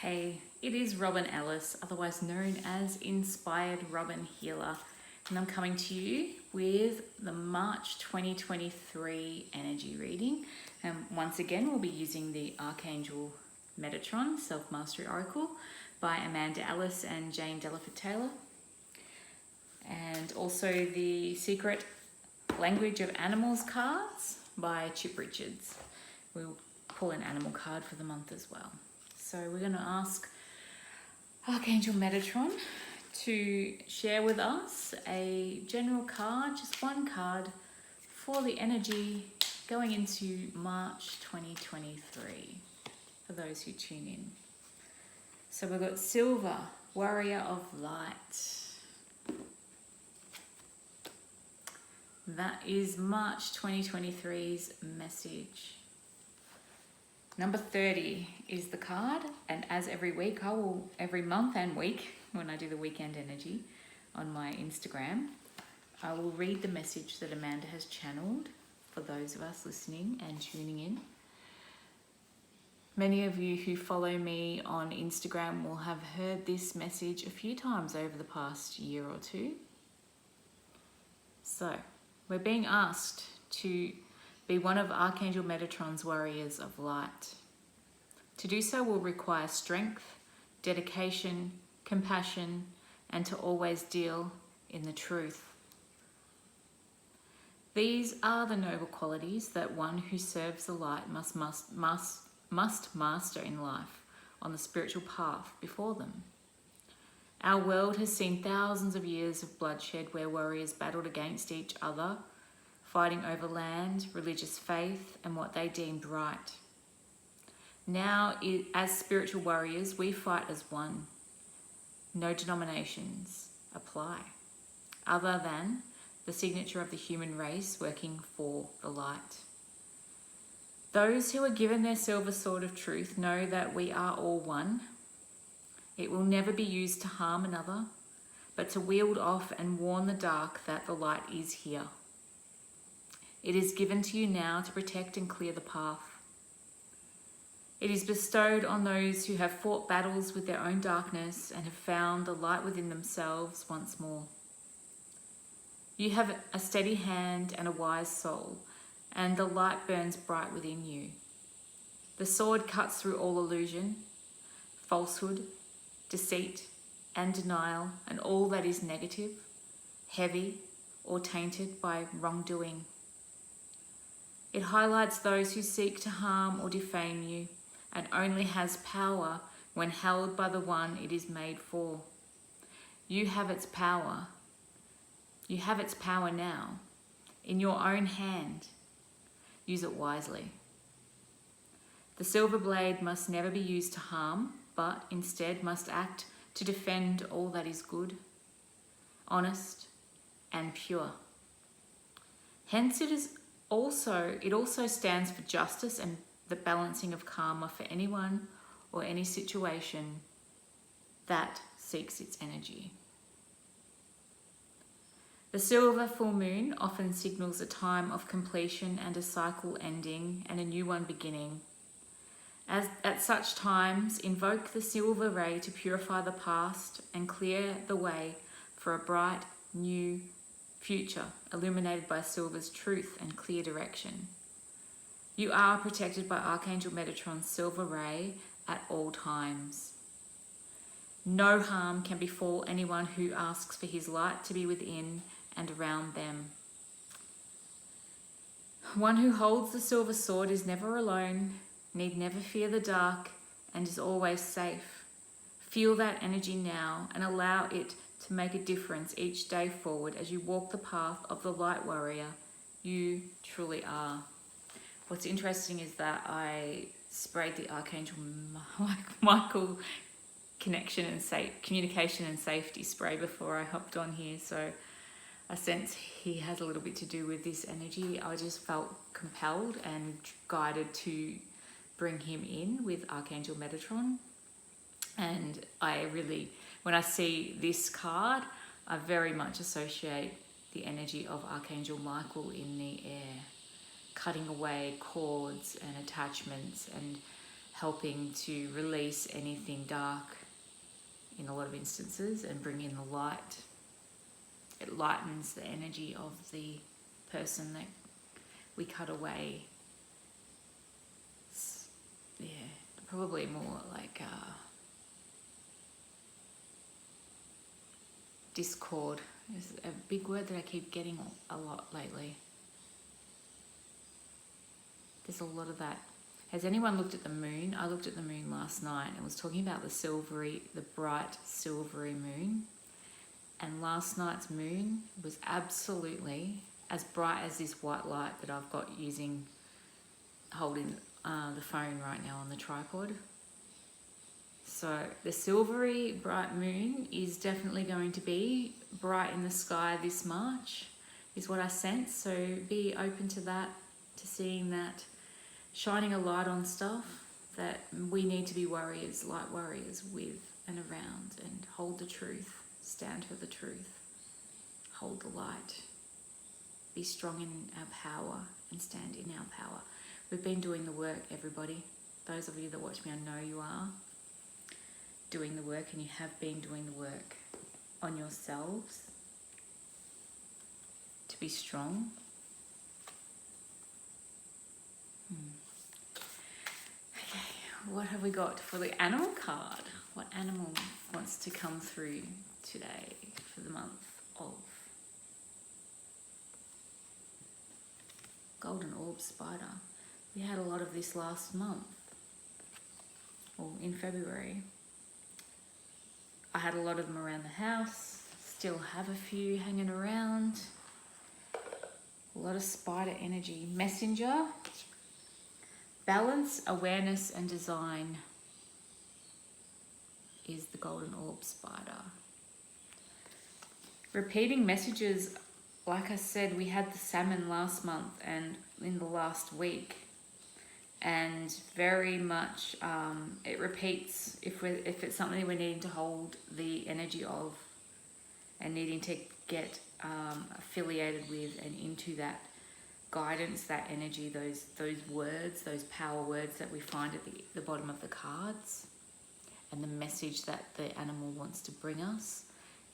Hey, it is Robyn Ellis, otherwise known as Inspired Robyn Healer, and I'm coming to you with the March 2023 energy reading. And once again, we'll be using the Archangel Metatron Self-Mastery Oracle by Ellis and Jane Delaford-Taylor, and also the Secret Language of Animals cards by Chip Richards. We'll pull an animal card for the month as well. So we're going to ask Archangel Metatron to share with us a general card, just one card, for the energy going into March 2023, for those who tune in. So we've got Silver, Warrior of Light. That is March 2023's message. Number 30 is the card, and as every week, every month and week, when I do the weekend energy on my Instagram, I will read the message that Amanda has channeled for those of us listening and tuning in. Many of you who follow me on Instagram will have heard this message a few times over the past year or two. So, we're being asked to be one of Archangel Metatron's warriors of light. To do so will require strength, dedication, compassion, and to always deal in the truth. These are the noble qualities that one who serves the light must master in life on the spiritual path before them. Our world has seen thousands of years of bloodshed where warriors battled against each other, fighting over land, religious faith, and what they deemed right. Now, as spiritual warriors, we fight as one. No denominations apply, other than the signature of the human race working for the light. Those who are given their silver sword of truth know that we are all one. It will never be used to harm another, but to wield off and warn the dark that the light is here. It is given to you now to protect and clear the path. It is bestowed on those who have fought battles with their own darkness and have found the light within themselves once more. You have a steady hand and a wise soul, and the light burns bright within you. The sword cuts through all illusion, falsehood, deceit, and denial, and all that is negative, heavy, or tainted by wrongdoing. It highlights those who seek to harm or defame you, and only has power when held by the one it is made for. You have its power. You have its power now, in your own hand. Use it wisely. The silver blade must never be used to harm, but instead must act to defend all that is good, honest, and pure. Hence, it also stands for justice and the balancing of karma for anyone or any situation that seeks its energy. The silver full moon often signals a time of completion and a cycle ending and a new one beginning. At such times, invoke the silver ray to purify the past and clear the way for a bright, new future, illuminated by silver's truth and clear direction. You are protected by Archangel Metatron's silver ray at all times. No harm can befall anyone who asks for his light to be within and around them. One who holds the silver sword is never alone, need never fear the dark, and is always safe. Feel that energy now and allow it to make a difference each day forward as you walk the path of the light warrior you truly are. What's interesting is that I sprayed the Archangel Michael communication and safety spray before I hopped on here, so I sense he has a little bit to do with this energy. I just felt compelled and guided to bring him in with Archangel Metatron. And when I see this card, I very much associate the energy of Archangel Michael in the air, cutting away cords and attachments and helping to release anything dark in a lot of instances and bring in the light. It lightens the energy of the person that we cut away. Yeah, probably more like discord is a big word that I keep getting a lot lately. There's a lot of that. Has anyone looked at the moon? I looked at the moon last night and was talking about the bright silvery moon. And last night's moon was absolutely as bright as this white light that I've got holding the phone right now on the tripod. So the silvery bright moon is definitely going to be bright in the sky this March, is what I sense. So be open to that, to seeing that, shining a light on stuff that we need to be warriors, light warriors with and around, and hold the truth, stand for the truth, hold the light, be strong in our power and stand in our power. We've been doing the work, everybody. Those of you that watch me, I know you are doing the work, and you have been doing the work on yourselves to be strong. Okay, what have we got for the animal card? What animal wants to come through today for the month of Golden Orb Spider? We had a lot of this last month, or in February. I had a lot of them around the house, still have a few hanging around. A lot of spider energy. Messenger, balance, awareness and design is the Golden Orb Spider. Repeating messages, like I said, we had the salmon last month and in the last week. And very much it repeats if it's something we're needing to hold the energy of and needing to get affiliated with and into that guidance, that energy, those words, those power words that we find at the bottom of the cards, and the message that the animal wants to bring us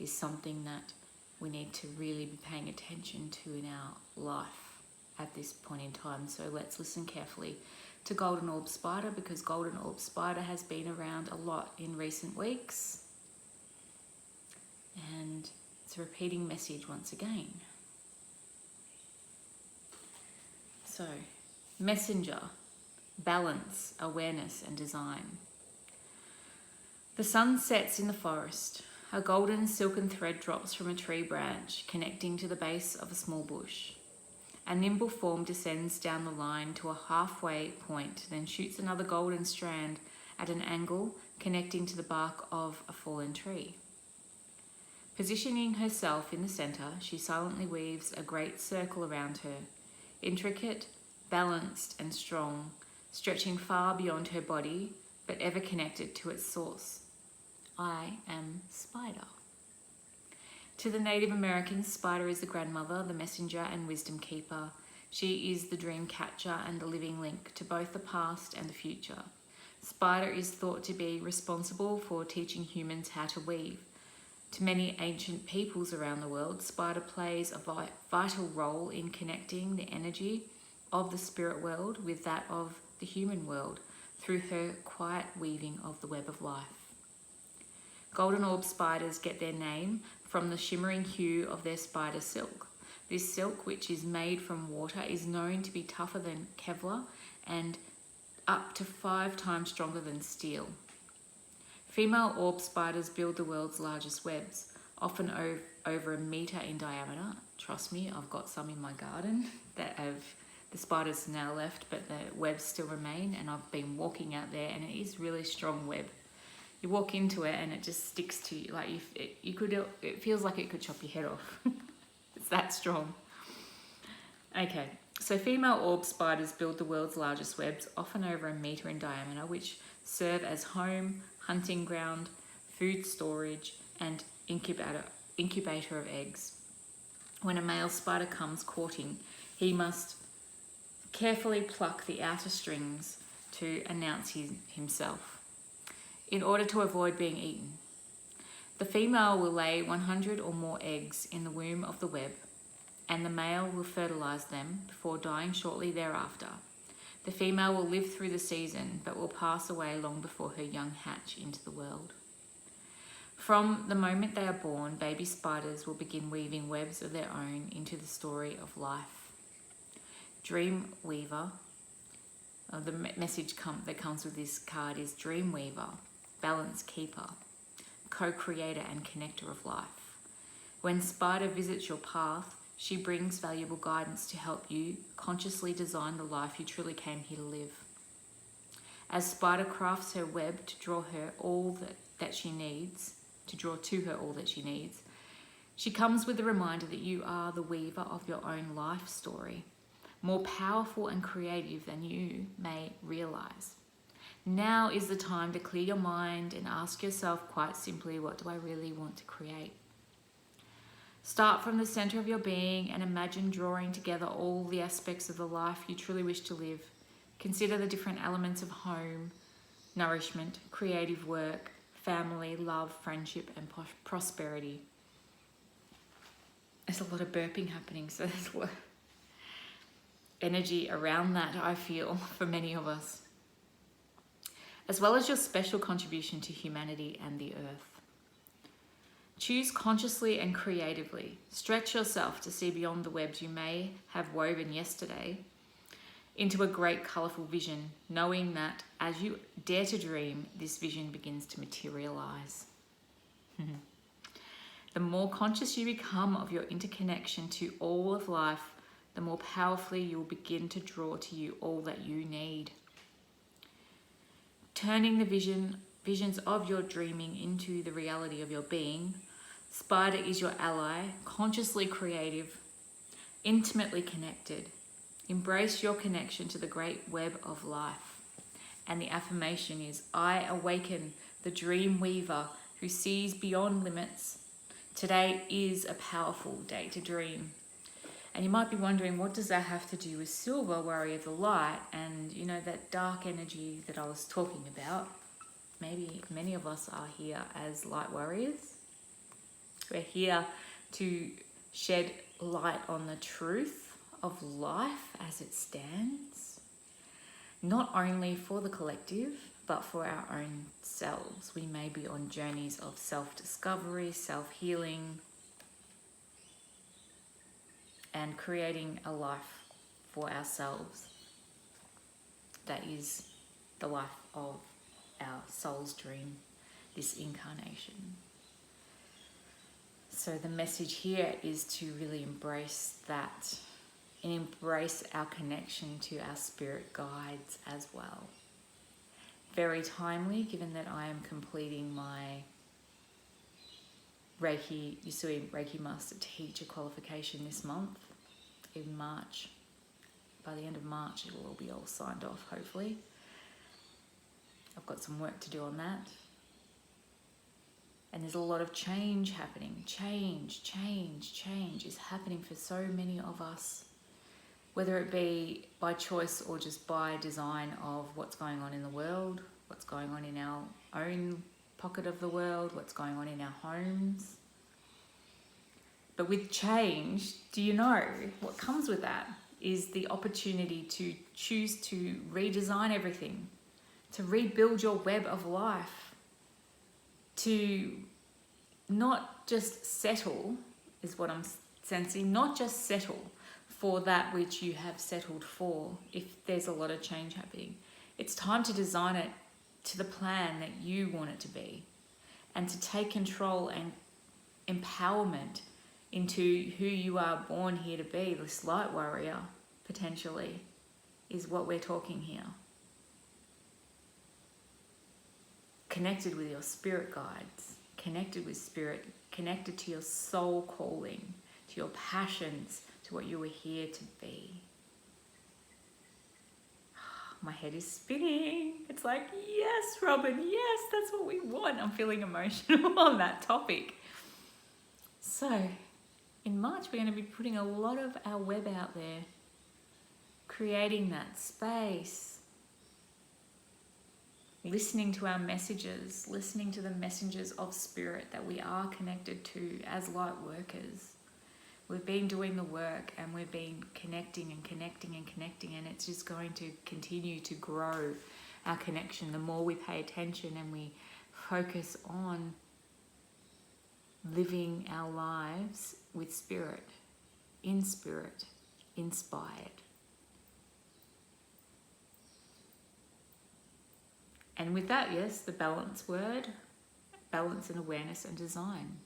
is something that we need to really be paying attention to in our life at this point in time. So let's listen carefully to Golden Orb Spider, because Golden Orb Spider has been around a lot in recent weeks. And it's a repeating message once again. So, messenger, balance, awareness and design. The sun sets in the forest. A golden silken thread drops from a tree branch, connecting to the base of a small bush. A nimble form descends down the line to a halfway point, then shoots another golden strand at an angle, connecting to the bark of a fallen tree. Positioning herself in the centre, she silently weaves a great circle around her, intricate, balanced and strong, stretching far beyond her body, but ever connected to its source. I am Spider. To the Native Americans, Spider is the grandmother, the messenger and wisdom keeper. She is the dream catcher and the living link to both the past and the future. Spider is thought to be responsible for teaching humans how to weave. To many ancient peoples around the world, Spider plays a vital role in connecting the energy of the spirit world with that of the human world through her quiet weaving of the web of life. Golden orb spiders get their name from the shimmering hue of their spider silk. This silk, which is made from water, is known to be tougher than Kevlar and up to 5 times stronger than steel. Female orb spiders build the world's largest webs, often over 1 metre in diameter. Trust me, I've got some in my garden that the spiders now left, but the webs still remain, and I've been walking out there, and it is really strong web. You walk into it and it just sticks to you, like it feels like it could chop your head off. It's that strong. Okay, so female orb spiders build the world's largest webs, often over 1 metre in diameter, which serve as home, hunting ground, food storage, and incubator of eggs. When a male spider comes courting, he must carefully pluck the outer strings to announce himself in order to avoid being eaten. The female will lay 100 or more eggs in the womb of the web, and the male will fertilize them before dying shortly thereafter. The female will live through the season, but will pass away long before her young hatch into the world. From the moment they are born, baby spiders will begin weaving webs of their own into the story of life. Dream Weaver, the message that comes with this card is Dream Weaver, Balance Keeper, Co-creator and Connector of Life. When Spider visits your path, she brings valuable guidance to help you consciously design the life you truly came here to live. As Spider crafts her web to draw her all that she needs, she comes with the reminder that you are the weaver of your own life story, more powerful and creative than you may realize. Now is the time to clear your mind and ask yourself quite simply, what do I really want to create? Start from the center of your being and imagine drawing together all the aspects of the life you truly wish to live. Consider the different elements of home, nourishment, creative work, family, love, friendship, and prosperity. There's a lot of burping happening, so there's a lot of energy around that, I feel, for many of us. As well as your special contribution to humanity and the earth. Choose consciously and creatively. Stretch yourself to see beyond the webs you may have woven yesterday into a great colourful vision, knowing that as you dare to dream, this vision begins to materialise. The more conscious you become of your interconnection to all of life, the more powerfully you will begin to draw to you all that you need. Turning the visions of your dreaming into the reality of your being, Spider is your ally, consciously creative, intimately connected. Embrace your connection to the great web of life. And the affirmation is, I awaken the dream weaver who sees beyond limits. Today is a powerful day to dream. And you might be wondering, what does that have to do with Silver, Warrior of the Light, and that dark energy that I was talking about? Maybe many of us are here as light warriors. We're here to shed light on the truth of life as it stands, not only for the collective, but for our own selves. We may be on journeys of self-discovery, self-healing, and creating a life for ourselves that is the life of our soul's dream, this incarnation. So the message here is to really embrace that and embrace our connection to our spirit guides as well. Very timely, given that I am completing my Reiki, Usui Reiki Master Teacher qualification this month in March. By the end of March, it will all be all signed off, hopefully. I've got some work to do on that. And there's a lot of change happening. Change is happening for so many of us, whether it be by choice or just by design of what's going on in the world, what's going on in our own pocket of the world, what's going on in our homes. But with change, do you know what comes with that is the opportunity to choose to redesign everything, to rebuild your web of life, to not just settle, is what I'm sensing, not just settle for that which you have settled for if there's a lot of change happening. It's time to design it to the plan that you want it to be, and to take control and empowerment into who you are born here to be. This light warrior, potentially, is what we're talking here. Connected with your spirit guides, connected with spirit, connected to your soul calling, to your passions, to what you were here to be. My head is spinning. It's like, yes, Robyn, yes, that's what we want. I'm feeling emotional on that topic. So, in March, we're going to be putting a lot of our web out there, creating that space listening to our messages, listening to the messengers of spirit that we are connected to as light workers. We've been doing the work and we've been connecting and connecting and connecting, and it's just going to continue to grow our connection. The more we pay attention and we focus on living our lives with spirit, inspired. And with that, yes, the balance word, balance and awareness and design.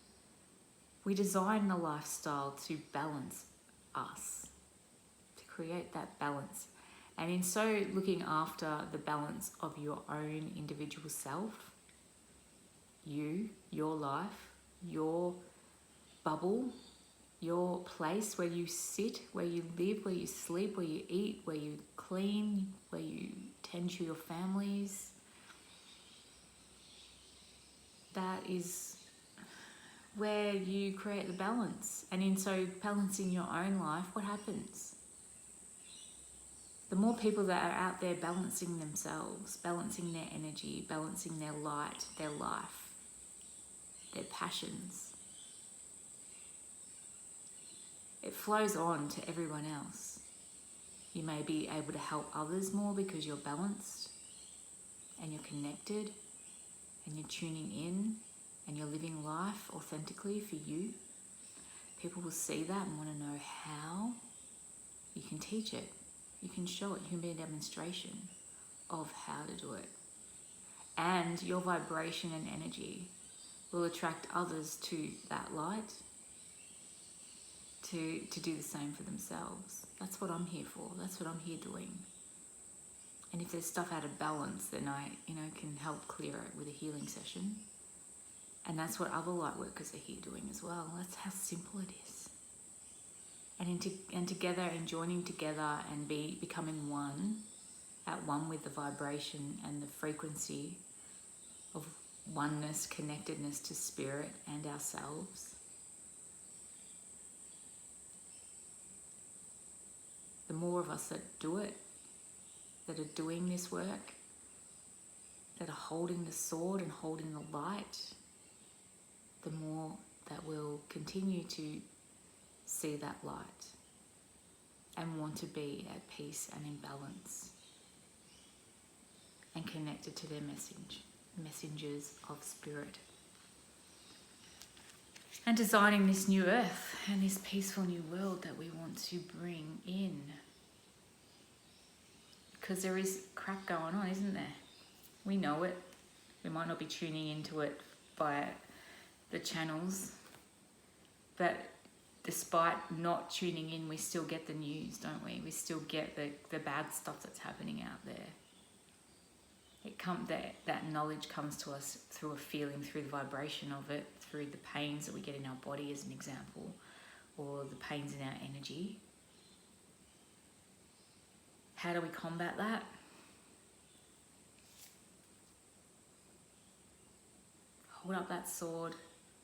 We design the lifestyle to balance us, to create that balance. And in so looking after the balance of your own individual self, you, your life, your bubble, your place where you sit, where you live, where you sleep, where you eat, where you clean, where you tend to your families. That is where you create the balance. And in so balancing your own life, what happens? The more people that are out there balancing themselves, balancing their energy, balancing their light, their life, their passions, it flows on to everyone else. You may be able to help others more because you're balanced and you're connected and you're tuning in and you're living life authentically for you. People will see that and want to know how. You can teach it. You can show it. You can be a demonstration of how to do it. And your vibration and energy will attract others to that light to do the same for themselves. That's what I'm here for. That's what I'm here doing. And if there's stuff out of balance, then I, can help clear it with a healing session. And that's what other light workers are here doing as well. That's how simple it is. And together and joining together and becoming one, at one with the vibration and the frequency of oneness, connectedness to spirit and ourselves. The more of us that do it, that are doing this work, that are holding the sword and holding the light, the more that we'll continue to see that light and want to be at peace and in balance and connected to their messengers of spirit. And designing this new earth and this peaceful new world that we want to bring in. Because there is crap going on, isn't there? We know it. We might not be tuning into it via the channels, but despite not tuning in, we still get the news, don't we? We still get the bad stuff that's happening out there. That knowledge comes to us through a feeling, through the vibration of it, through the pains that we get in our body as an example, or the pains in our energy. How do we combat that? Hold up that sword,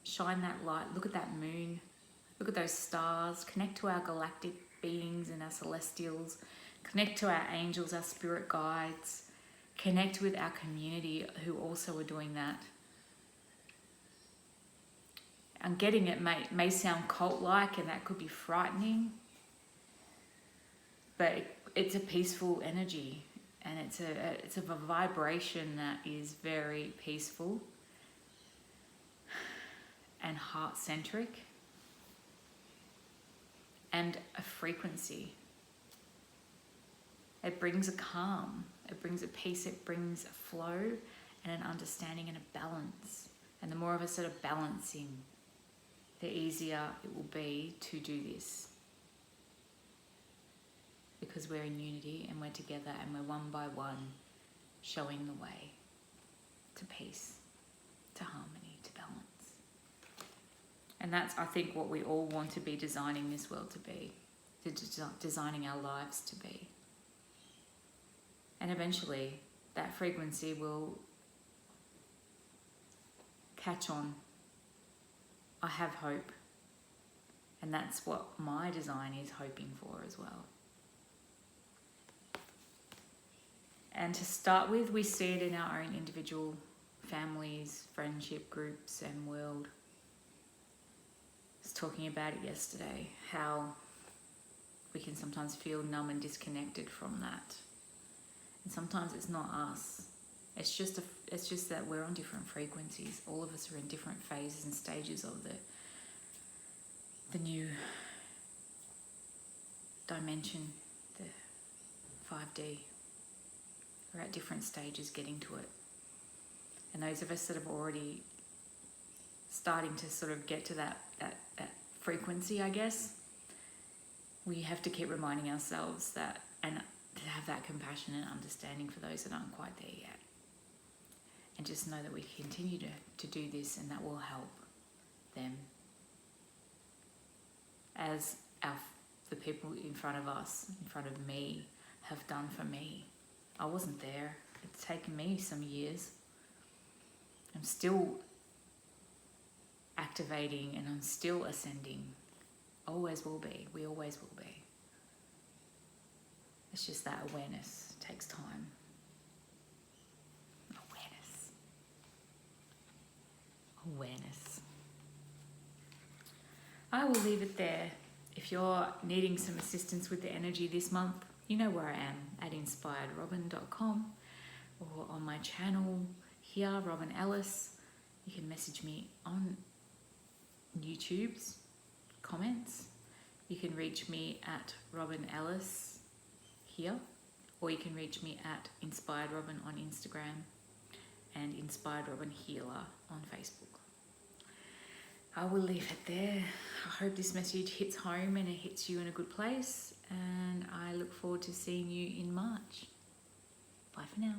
shine that light, look at that moon, look at those stars, connect to our galactic beings and our celestials, connect to our angels, our spirit guides, connect with our community who also are doing that. And getting it may sound cult-like, and that could be frightening, but it's a peaceful energy, and it's a vibration that is very peaceful and heart-centric, and a frequency. It brings a calm, it brings a peace, it brings a flow and an understanding and a balance. And the more of us that are balancing, the easier it will be to do this. Because we're in unity and we're together and we're one by one showing the way to peace, to harmony, to balance. And that's, I think, what we all want to be designing this world to be, designing our lives to be. And eventually that frequency will catch on. I have hope. And that's what my design is hoping for as well. And to start with, we see it in our own individual families, friendship groups, and world. I was talking about it yesterday, how we can sometimes feel numb and disconnected from that. And sometimes it's not us. It's just that we're on different frequencies. All of us are in different phases and stages of the new dimension, the 5D. We're at different stages getting to it. And those of us that have already starting to sort of get to that frequency, I guess, we have to keep reminding ourselves that, and to have that compassion and understanding for those that aren't quite there yet. And just know that we continue to do this, and that will help them as the people in front of us, in front of me, have done for me. I wasn't there. It's taken me some years. I'm still activating and I'm still ascending. Always will be. We always will be. It's just that awareness takes time. Awareness. I will leave it there. If you're needing some assistance with the energy this month, you know where I am, at inspiredrobyn.com, or on my channel here, Robyn Ellis. You can message me on YouTube's comments. You can reach me at Robyn Ellis here, or you can reach me at Inspired Robyn on Instagram and Inspired Robyn Healer on Facebook. I will leave it there. I hope this message hits home and it hits you in a good place, and I look forward to seeing you in March. Bye for now.